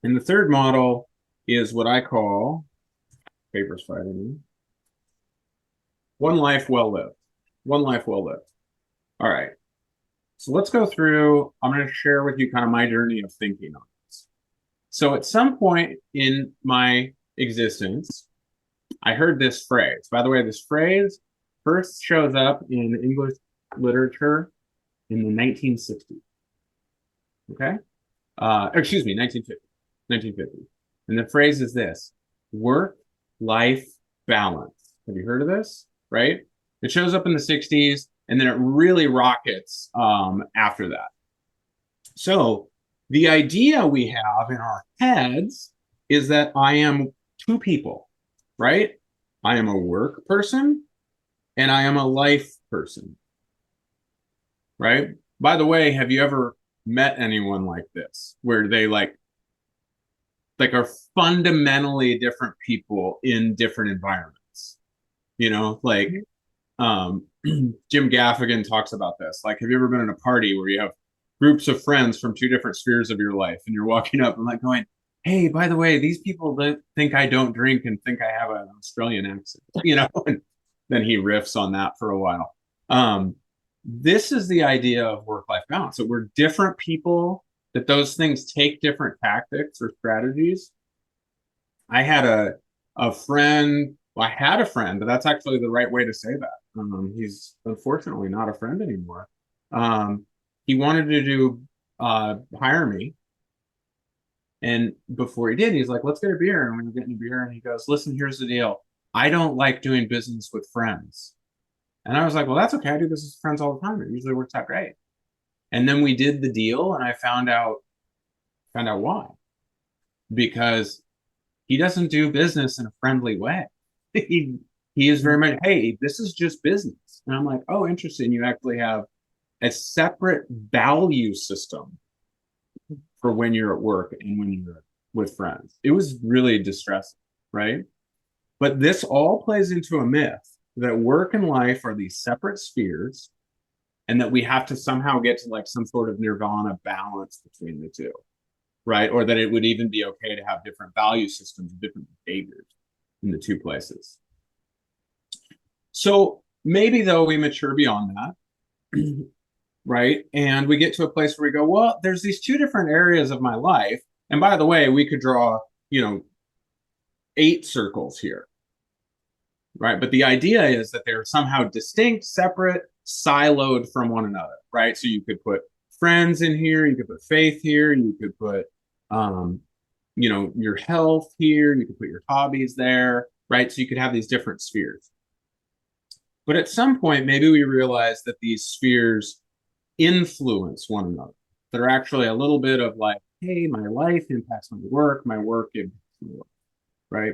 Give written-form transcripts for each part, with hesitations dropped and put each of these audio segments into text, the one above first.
And the third model is what I call, papers fighting me, one life well lived. One life well lived. All right. So let's go through. I'm going to share with you kind of my journey of thinking on this. So at some point in my existence, I heard this phrase. By the way, this phrase first shows up in English literature in the 1960s. Okay. Excuse me, 1950. 1950. And the phrase is this: work-life balance. Have you heard of this? Right? It shows up in the 60s, and then it really rockets after that. So the idea we have in our heads is that I am two people, right? I am a work person and I am a life person, right? By the way, have you ever met anyone like this where they like are fundamentally different people in different environments? You know, like Jim Gaffigan talks about this. Like, have you ever been in a party where you have groups of friends from two different spheres of your life, and you're walking up and like going, "Hey, by the way, these people think I don't drink and think I have an Australian accent," you know? And then he riffs on that for a while. This is the idea of work-life balance. So we're different people. That those things take different tactics or strategies. I had a friend. Well, I had a friend, but that's actually the right way to say that. He's unfortunately not a friend anymore. He wanted to hire me, and before he did, he's like, "Let's get a beer." And we were getting a beer, and he goes, "Listen, here's the deal. I don't like doing business with friends." And I was like, "Well, that's okay. I do business with friends all the time. It usually works out great." And then we did the deal, and I found out why. Because he doesn't do business in a friendly way. he he is very much, "Hey, this is just business." And I'm like, "Oh, interesting. You actually have a separate value system for when you're at work and when you're with friends." It was really distressing, right? But this all plays into a myth that work and life are these separate spheres and that we have to somehow get to like some sort of nirvana balance between the two, right? Or that it would even be okay to have different value systems, different behaviors in the two places. So maybe though we mature beyond that, right? And we get to a place where we go, well, there's these two different areas of my life. And by the way, we could draw, you know, 8 circles here, right? But the idea is that they're somehow distinct, separate, siloed from one another, right? So you could put friends in here, you could put faith here, you could put, um, your health here, you could put your hobbies there, right? So you could have these different spheres. But at some point, maybe we realize that these spheres influence one another. They're actually a little bit of like, hey, my life impacts my work impacts my work, right?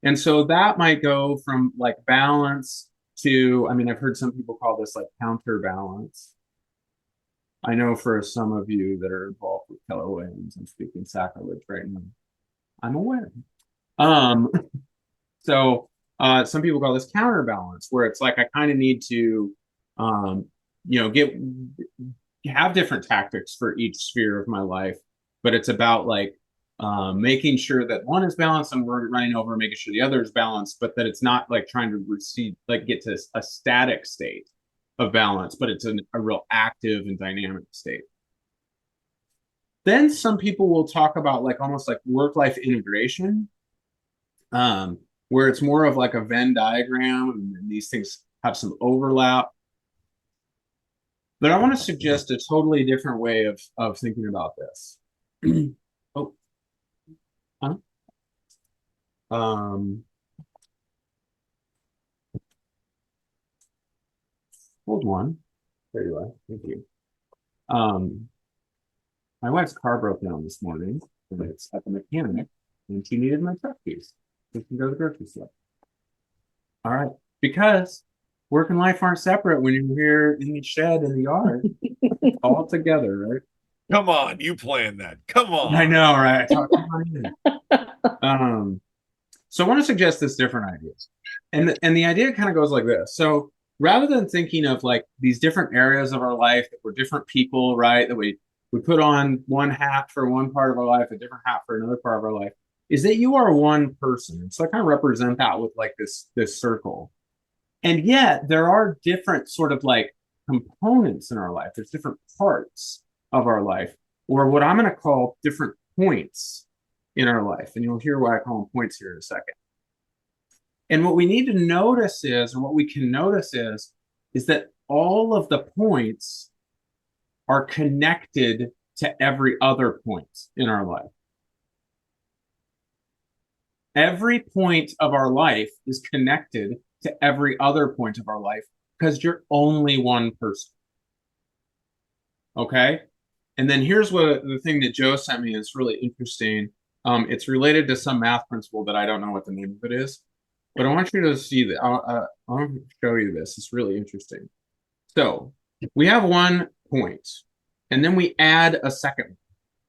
And so that might go from like balance to, I mean, I've heard some people call this like counterbalance. I know for some of you that are involved with Keller Williams, I'm speaking sacrilege right now. I'm aware. Um, so some people call this counterbalance, where it's like I kind of need to, um, get have different tactics for each sphere of my life, but it's about like making sure that one is balanced and we're running over, making sure the other is balanced, but that it's not like trying to receive, like get to a static state of balance, but it's a real active and dynamic state. Then some people will talk about like almost like work-life integration, where it's more of like a Venn diagram and these things have some overlap. But I want to suggest a totally different way of thinking about this. Oh, huh? Um, hold on. There you are. Thank you. Um, my wife's car broke down this morning, and it's at the mechanic, and she needed my truck keys so she can go to the grocery store. All right, because work and life aren't separate when you're here in the shed in the yard, all together, right? Come on, you planned that. Come I on. know, right? Um, so I want to suggest this different ideas. And the idea kind of goes like this. So rather than thinking of like these different areas of our life that we're different people, right? That we we put on one hat for one part of our life, a different hat for another part of our life, is that you are one person. So I kind of represent that with like this circle. And yet there are different sort of like components in our life. There's different parts of our life, or what I'm going to call different points in our life. And you'll hear why I call them points here in a second. And what we need to notice is, or what we can notice is that all of the points are connected to every other point in our life. Every point of our life is connected to every other point of our life because you're only one person. Okay? And then here's what the thing that Joe sent me is really interesting. It's related to some math principle that I don't know what the name of it is, but I want you to see that. I'll show you this. It's really interesting. So we have one point, and then we add a second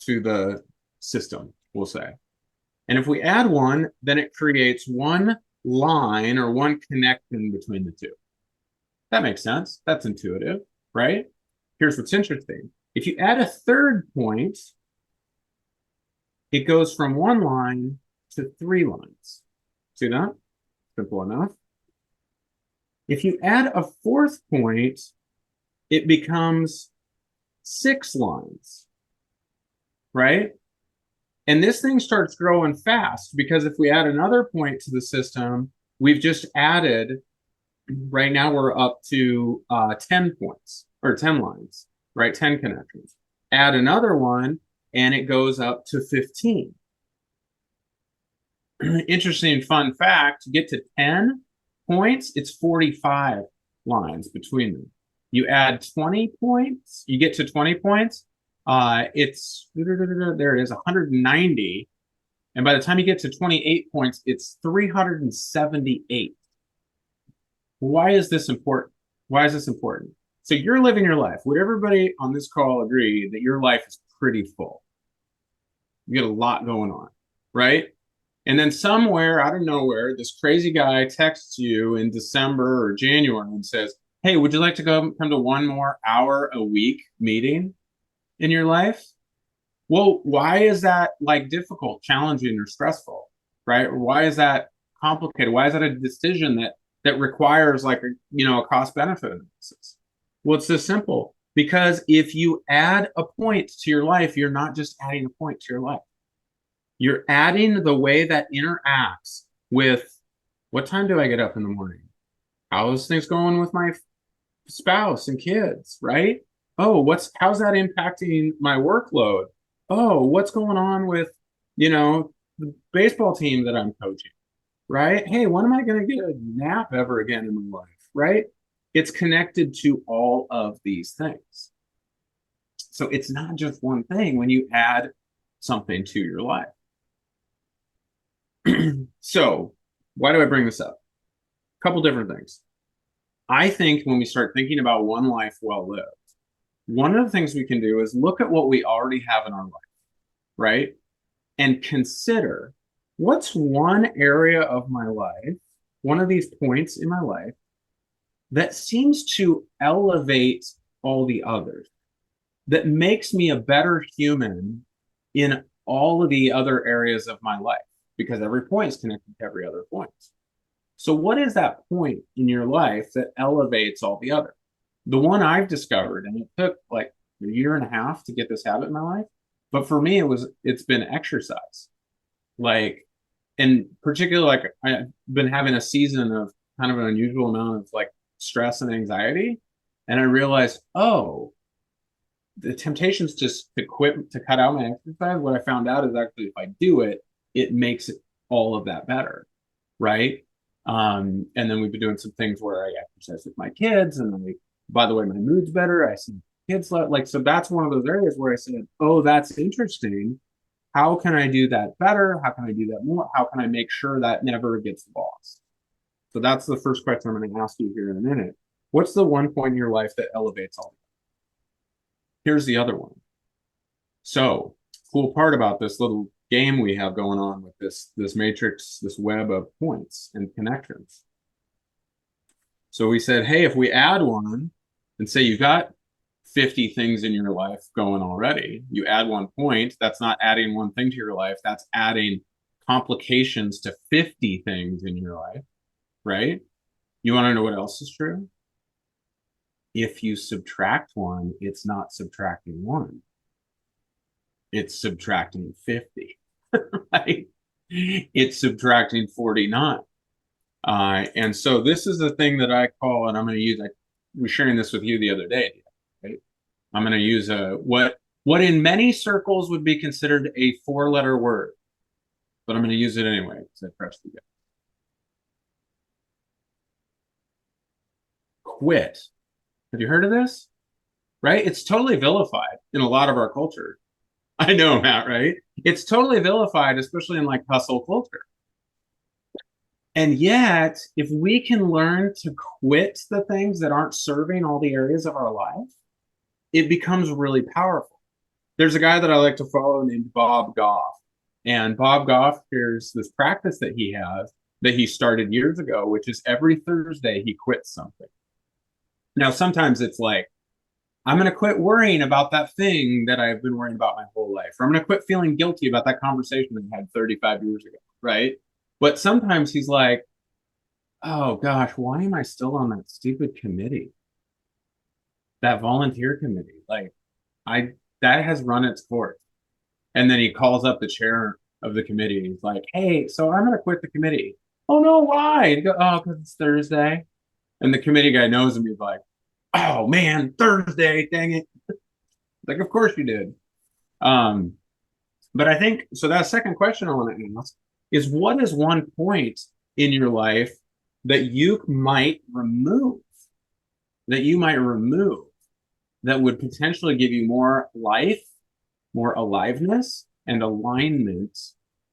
to the system, we'll say. And if we add one, then it creates one line or one connection between the two. That makes sense. That's intuitive, right? Here's what's interesting. If you add a third point, it goes from one line to 3 lines. See that? Simple enough. If you add a fourth point, it becomes 6 lines, right? And this thing starts growing fast because if we add another point to the system, we've just added, right now we're up to 10 points or 10 lines, right? 10 connections. Add another one and it goes up to 15. Interesting fun fact, to get to 10 points, it's 45 lines between them. You add 20 points, you get to 20 points, it's, there it is, 190. And by the time you get to 28 points, it's 378. Why is this important? Why is this important? So you're living your life. Would everybody on this call agree that your life is pretty full? You get a lot going on, right? And then somewhere out of nowhere, this crazy guy texts you in December or January and says, hey, would you like to come to one more hour a week meeting in your life? Well, why is that like difficult, challenging, or stressful, right? Why is that complicated? Why is that a decision that requires like a cost benefit analysis? Well, it's this simple. Because if you add a point to your life, you're not just adding a point to your life. You're adding the way that interacts with what time do I get up in the morning? How's things going with my spouse and kids, right? Oh, how's that impacting my workload? Oh, what's going on with, the baseball team that I'm coaching, right? Hey, when am I going to get a nap ever again in my life, right? It's connected to all of these things. So it's not just one thing when you add something to your life. So why do I bring this up? A couple different things. I think when we start thinking about one life well lived, one of the things we can do is look at what we already have in our life, right? And consider what's one area of my life, one of these points in my life, that seems to elevate all the others, that makes me a better human in all of the other areas of my life, because every point is connected to every other point. So what is that point in your life that elevates all the others? The one I've discovered, and it took like a year and a half to get this habit in my life, but for me, it's been exercise. Like, and particularly like I've been having a season of kind of an unusual amount of like stress and anxiety. And I realized, oh, the temptations just to cut out my exercise. What I found out is actually if I do it, it makes all of that better, right? And then we've been doing some things where I exercise with my kids, and then by the way, my mood's better. I see kids like, so that's one of those areas where I said, oh, that's interesting. How can I do that better? How can I do that more? How can I make sure that never gets lost? So that's the first question I'm going to ask you here in a minute. What's the one point in your life that elevates all? Here's the other one. So, cool part about this little game we have going on with this matrix, this web of points and connections. So we said, hey, if we add one and say you've got 50 things in your life going already. You add 1 point, that's not adding one thing to your life, that's adding complications to 50 things in your life, right? You want to know what else is true? If you subtract one, it's not subtracting one, it's subtracting 50, right? It's subtracting 49. And so this is the thing that I call, and I'm going to use, I was sharing this with you the other day, right? I'm going to use what in many circles would be considered a 4-letter word, but I'm going to use it anyway because I pressed the button. Quit. Have you heard of this? Right? It's totally vilified in a lot of our culture. I know, Matt, right? It's totally vilified, especially in like hustle culture. And yet, if we can learn to quit the things that aren't serving all the areas of our life, it becomes really powerful. There's a guy that I like to follow named Bob Goff. And Bob Goff, there's this practice that he has that he started years ago, which is every Thursday he quits something. Now, sometimes it's like, I'm going to quit worrying about that thing that I've been worrying about my whole life. Or I'm going to quit feeling guilty about that conversation that I had 35 years ago, right? But sometimes he's like, oh gosh, why am I still on that stupid committee? That volunteer committee. Like, that has run its course. And then he calls up the chair of the committee. He's like, hey, so I'm going to quit the committee. Oh, no, why? And he goes, oh, because it's Thursday. And the committee guy knows him. He's like, oh, man, Thursday, dang it. Like, of course you did. But I think, so that second question I want to ask is, what is 1 point in your life that you might remove, that would potentially give you more life, more aliveness, and alignment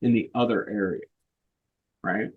in the other area, right?